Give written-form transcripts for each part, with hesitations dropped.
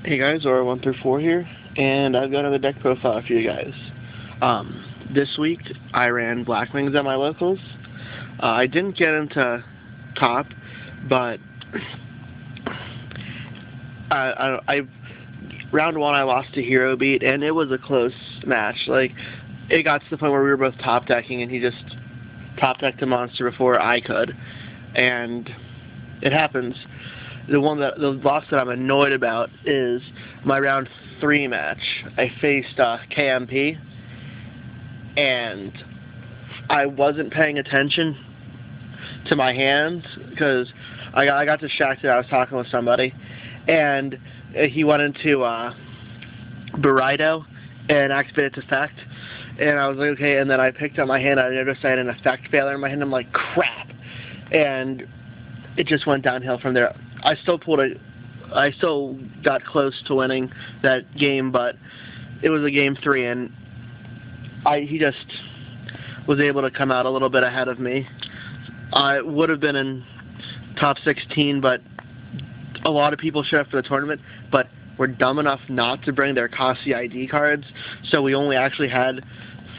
Hey guys, Aura 1 through 4 here, and I've got another deck profile for you guys. This week I ran Blackwings at my locals. I didn't get into top, but round 1 I lost to Hero Beat, and it was a close match. Like, it got to the point where we were both top decking, and he just top decked a monster before I could, and it happens. The loss that I'm annoyed about is my round 3 match. I faced KMP, and I wasn't paying attention to my hands because I got distracted. I was talking with somebody, and he went into Burrito and activated its effect, and I was like, okay, and then I picked up my hand. I noticed I had an effect failure in my hand. I'm like, crap, and it just went downhill from there. I still got close to winning that game, but it was a game 3, and he just was able to come out a little bit ahead of me. I would have been in top 16, but a lot of people showed up for the tournament, but were dumb enough not to bring their Kasi ID cards, so we only actually had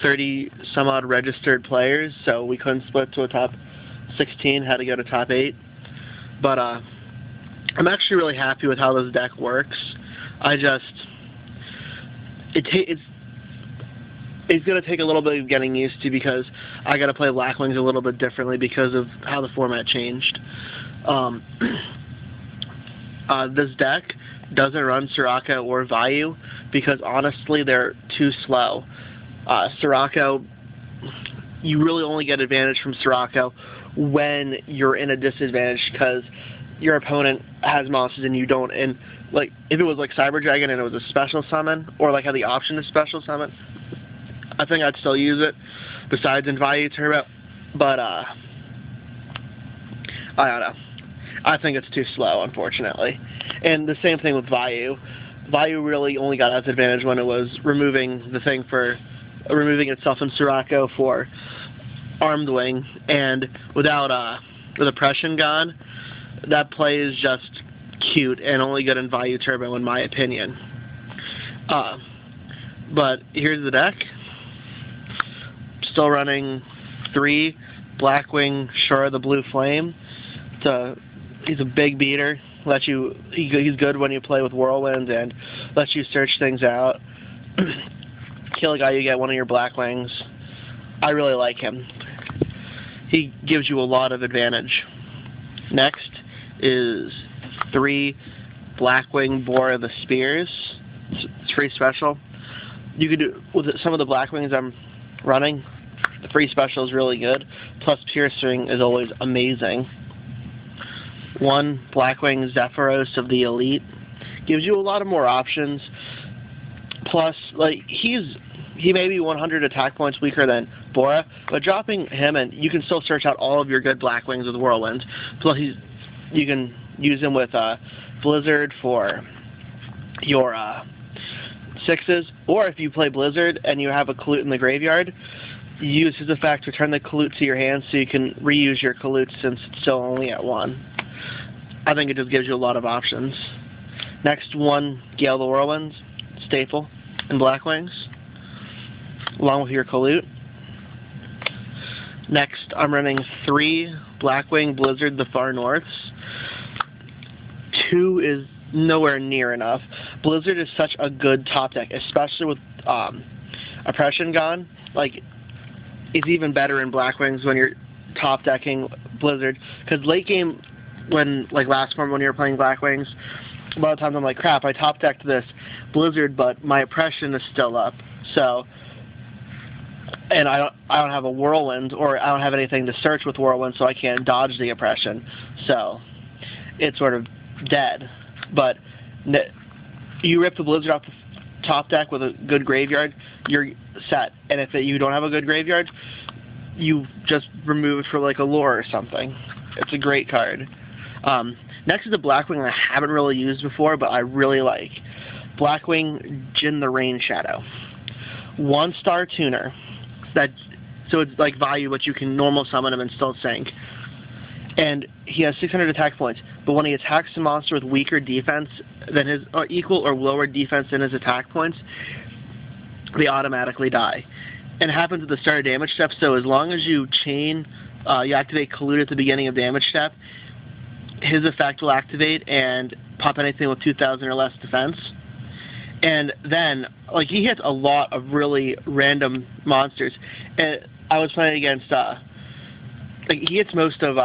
30 some odd registered players, so we couldn't split to a top 16, had to go to top 8. But I'm actually really happy with how this deck works. It's going to take a little bit of getting used to because I got to play Blackwings a little bit differently because of how the format changed. This deck doesn't run Sirocco or Vayu because honestly they're too slow. Sirocco, you really only get advantage from Sirocco when you're in a disadvantage because your opponent has monsters and you don't. And like if it was like Cyber Dragon and it was a special summon, or like had the option to special summon, I think I'd still use it besides in Vayu Turbo. But I don't know. I think it's too slow, unfortunately. And the same thing with Vayu. Vayu really only got its advantage when it was removing itself in Sirocco for Armed Wing, and with Oppression gone, that play is just cute and only good in Vayu Turbo, in my opinion. But here's the deck. Still running 3 Blackwing Shura the Blue Flame. He's a big beater. He's good when you play with Whirlwinds and lets you search things out. Kill a guy, you get one of your Blackwings. I really like him. He gives you a lot of advantage. Next is 3 Blackwing Bora the Spears. It's free special. You could do with some of the Blackwings I'm running. The free special is really good. Plus piercing is always amazing. 1 Blackwing Zephyros of the Elite gives you a lot of more options. Plus, like he may be 100 attack points weaker than Bora, but dropping him and you can still search out all of your good Blackwings with Whirlwinds. Plus, you can use him with Blizzard for your 6s, or if you play Blizzard and you have a Kalute in the graveyard, you use his effect, return the Kalute to your hand so you can reuse your Kalute since it's still only at 1. I think it just gives you a lot of options. Next, 1 Gale the Whirlwinds, staple in Blackwings, along with your Kalute. Next, I'm running 3 Blackwing Blizzard the Far Norths. 2 is nowhere near enough. Blizzard is such a good top deck, especially with Oppression gone. Like, it's even better in Blackwings when you're top decking Blizzard, because late game, last form when you were playing Blackwings, a lot of times I'm like, crap, I top decked this Blizzard, but my Oppression is still up. So, and I don't have a Whirlwind, or I don't have anything to search with Whirlwind, so I can't dodge the Oppression. So it's sort of dead. But you rip the Blizzard off the top deck with a good graveyard, you're set. And if you don't have a good graveyard, you just remove it for like a lure or something. It's a great card. Next is a Blackwing I haven't really used before, but I really like. Blackwing Jin the Rain Shadow. 1-star tuner. So it's like Vayu, but you can normal summon him and still sink. And he has 600 attack points. but when he attacks a monster with weaker defense than his, or equal or lower defense than his attack points, they automatically die. And it happens at the start of damage step, so as long as you you activate Collude at the beginning of damage step, his effect will activate and pop anything with 2,000 or less defense. And then, like, he hits a lot of really random monsters. And I was playing against, like, he hits most of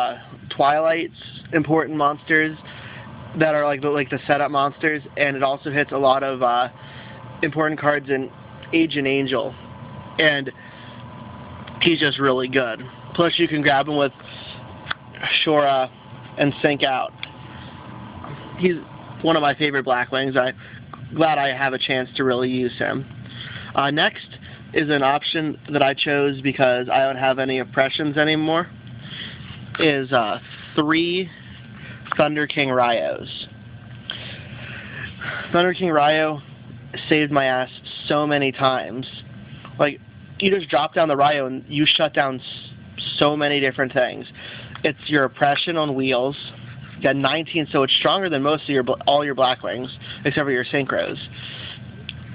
Twilight's important monsters that are like the setup monsters, and it also hits a lot of important cards in Agent Angel. And he's just really good. Plus, you can grab him with Shora and Sync Out. He's one of my favorite Blackwings. I'm glad I have a chance to really use him. Next is an option that I chose because I don't have any oppressions anymore, is 3 Thunder King Ryos. Thunder King Ryo saved my ass so many times. Like, you just drop down the Ryo and you shut down so many different things. It's your oppression on wheels. You got 19, so it's stronger than most of all your Blackwings, except for your Synchros.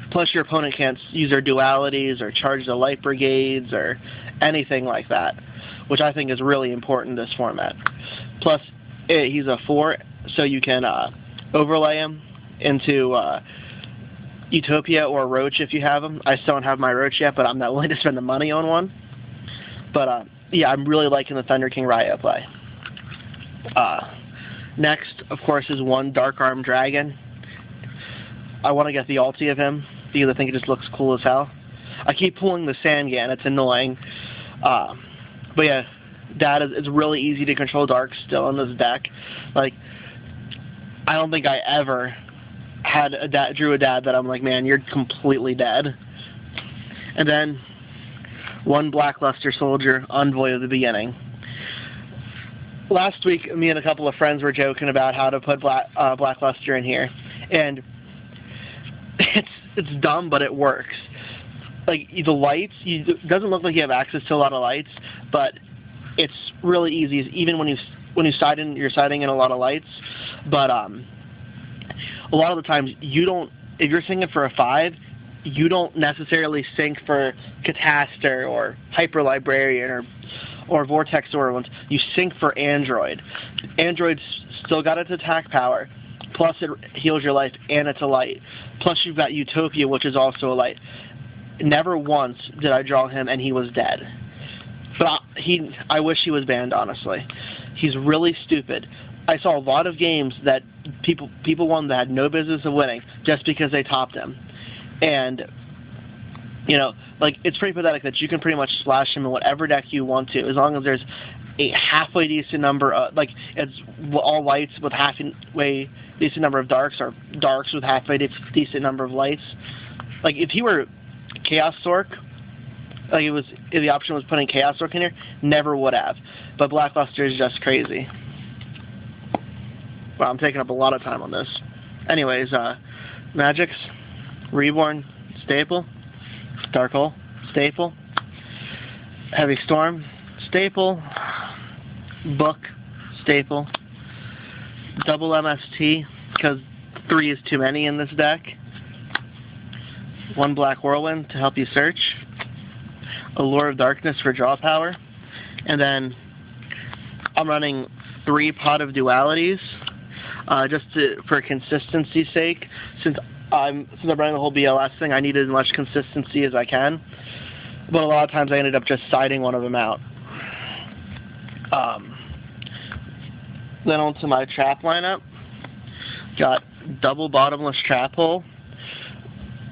Plus, your opponent can't use their dualities or charge the light brigades or anything like that, which I think is really important in this format. Plus, he's a 4, so you can overlay him into Utopia or Roach if you have them. I still don't have my Roach yet, but I'm not willing to spend the money on one. But yeah, I'm really liking the Thunder King Ryo play. Next, of course, is 1 Dark Arm Dragon. I want to get the ulti of him because I think it just looks cool as hell. I keep pulling the Sangan, it's annoying. But yeah, it's really easy to control darks still in this deck. Like, I don't think I ever had drew a dad that I'm like, man, you're completely dead. And then 1 Blackluster Soldier, Envoy of the Beginning. Last week, me and a couple of friends were joking about how to put Blackluster in here, and it's dumb, but it works. Like, the lights, it doesn't look like you have access to a lot of lights, but it's really easy, even when you're sighting in a lot of lights. But a lot of the times, if you're singing for a 5, you don't necessarily sync for Cataster or Hyper Librarian or Vortex Ones. You sync for Android. Android's still got its attack power, plus it heals your life, and it's a light. Plus you've got Utopia, which is also a light. Never once did I draw him and he was dead. But I wish he was banned, honestly. He's really stupid. I saw a lot of games that people won that had no business of winning just because they topped him. And, you know, like, it's pretty pathetic that you can pretty much splash him in whatever deck you want to, as long as there's a halfway decent number of, like, it's all lights with halfway decent number of darks, or darks with halfway decent number of lights. Like, if he were Chaos Sork, like, if the option was putting Chaos Sork in here, never would have. But Blackluster is just crazy. Wow, I'm taking up a lot of time on this. Anyways, Magix, Reborn, staple. Dark Hole, staple. Heavy Storm, staple. Book, staple. Double MST, because 3 is too many in this deck. 1 Black Whirlwind to help you search. Allure of Darkness for draw power. And then I'm running 3 Pot of Dualities, just for consistency's sake. Since I'm running the whole BLS thing, I need as much consistency as I can. But a lot of times I ended up just siding one of them out. Then onto my trap lineup. Got double bottomless trap hole.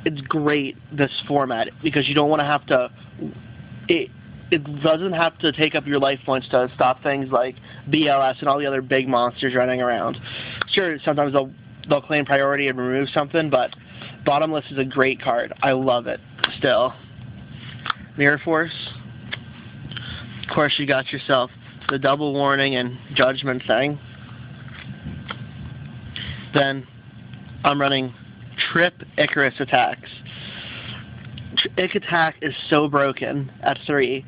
It's great, this format, because you don't want to have to... It doesn't have to take up your life points to stop things like BLS and all the other big monsters running around. Sure, sometimes they'll claim priority and remove something, but Bottomless is a great card. I love it still. Mirror Force. Of course, you got yourself the double warning and judgment thing. Then I'm running Trip Icarus attacks. Ick attack is so broken at 3.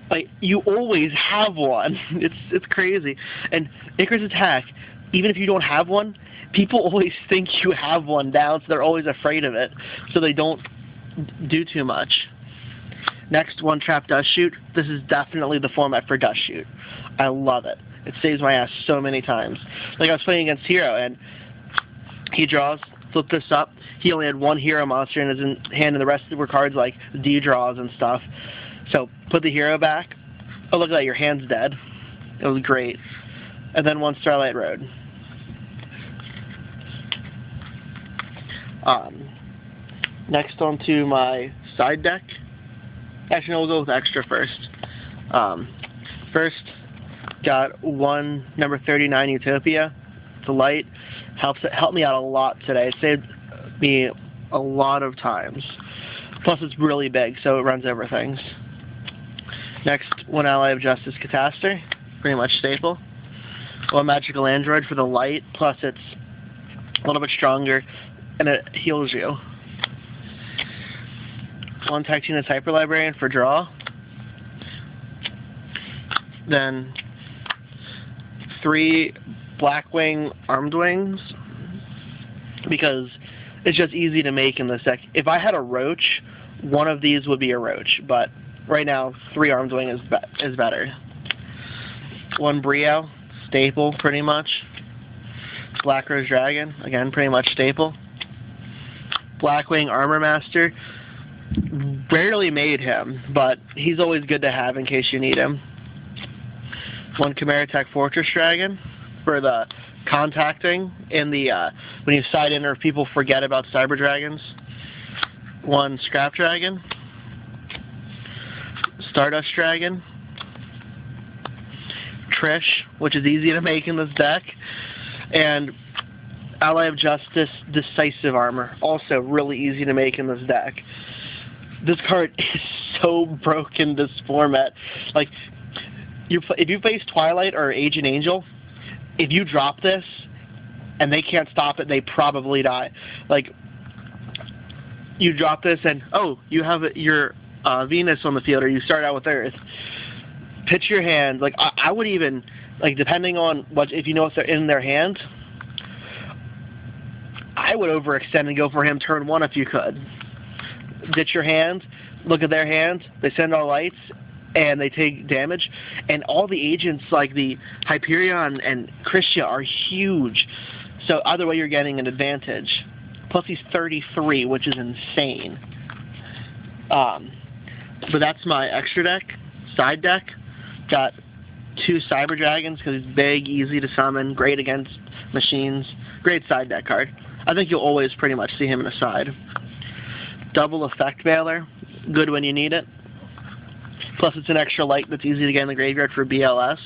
Like, you always have one. It's crazy. And Icarus attack even if you don't have one, people always think you have one down, so they're always afraid of it, so they don't do too much. Next, one trap dust shoot. This is definitely the format for dust shoot. I love it. It saves my ass so many times. Like I was playing against Hero, and he draws, flip this up. He only had one Hero monster in his hand, and the rest were cards like D draws and stuff. So put the Hero back. Oh, look at that, your hand's dead. It was great. And then one Starlight Road. Next on to my side deck. Actually, no, we'll go with extra first. First, got one number 39 Utopia. It's a light. Helped me out a lot today. It saved me a lot of times. Plus, it's really big, so it runs over things. Next, one Ally of Justice Catastor. Pretty much staple. One Magical Android for the light. Plus, it's a little bit stronger, and it heals you. One Tactinus Hyper Librarian for draw. Then 3 Blackwing Armed Wings, because it's just easy to make in this deck. If I had a Roach, one of these would be a Roach, but right now 3 Armed Wing is better. One Brio, staple pretty much. Black Rose Dragon, again pretty much staple. Blackwing Armor Master. Rarely made him, but he's always good to have in case you need him. One Chimera Tech Fortress Dragon for the contacting in the when you side in or if people forget about Cyber Dragons. One Scrap Dragon. Stardust Dragon. Trish, which is easy to make in this deck. And Ally of Justice Decisive Armor, also really easy to make in this deck. This card is so broken, this format. Like, if you face Twilight or Agent Angel, if you drop this and they can't stop it, they probably die. Like, you drop this and, oh, you have your Venus on the field, or you start out with Earth. Pitch your hand. Like, I would even, like, depending on what, if you know if they're in their hand, I would overextend and go for him turn 1 if you could. Ditch your hand, look at their hand, they send all lights, and they take damage. And all the agents, like the Hyperion and Christia, are huge. So either way, you're getting an advantage. Plus he's 33, which is insane. But that's my extra deck, side deck. Got 2 Cyber Dragons because he's big, easy to summon, great against machines. Great side deck card. I think you'll always pretty much see him in a side. Double Effect Veiler, good when you need it. Plus it's an extra light that's easy to get in the graveyard for BLS.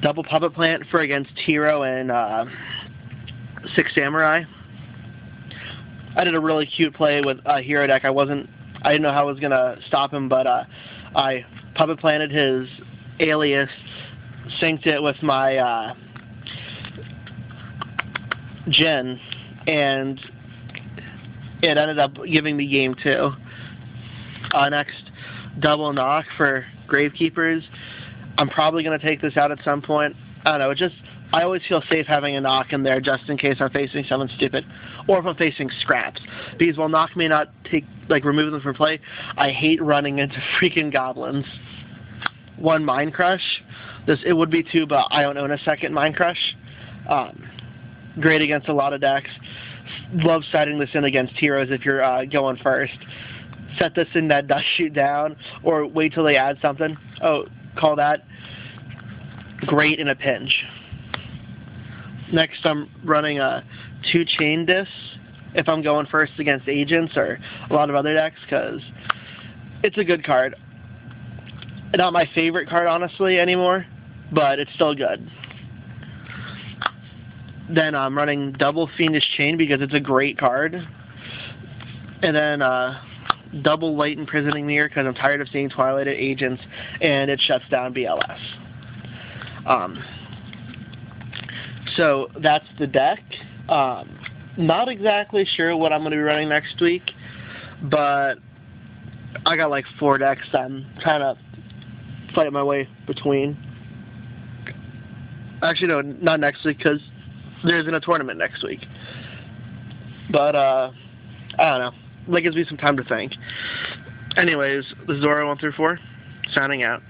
Double Puppet Plant for against Hero and 6 Samurai. I did a really cute play with a Hero deck. I didn't know how I was gonna stop him, but I Puppet Planted his Alias, synced it with my Jin, and it ended up giving me game 2. Next, Double Knock for Gravekeepers. I'm probably going to take this out at some point. I don't know, I always feel safe having a Knock in there just in case I'm facing someone stupid, or if I'm facing scraps. Because while Knock may not remove them from play, I hate running into freaking goblins. One Mind Crush. It would be 2, but I don't own a second Mind Crush. Great against a lot of decks. Love setting this in against heroes if you're going first. Set this in that dust shoot down, or wait till they add something. Oh, call that great in a pinch. Next, I'm running 2 Chain Discs if I'm going first against agents or a lot of other decks, because it's a good card. Not my favorite card, honestly, anymore, but it's still good. Then I'm running double Fiendish Chain because it's a great card. And then double Light Imprisoning Mirror because I'm tired of seeing Twilight at agents, and it shuts down BLS. So that's the deck. Not exactly sure what I'm going to be running next week, but I got like 4 decks I'm trying to fight my way between. Actually, no, not next week, because there isn't a tournament next week. But, I don't know. That gives me some time to think. Anyways, this is Zora 1 through 4, signing out.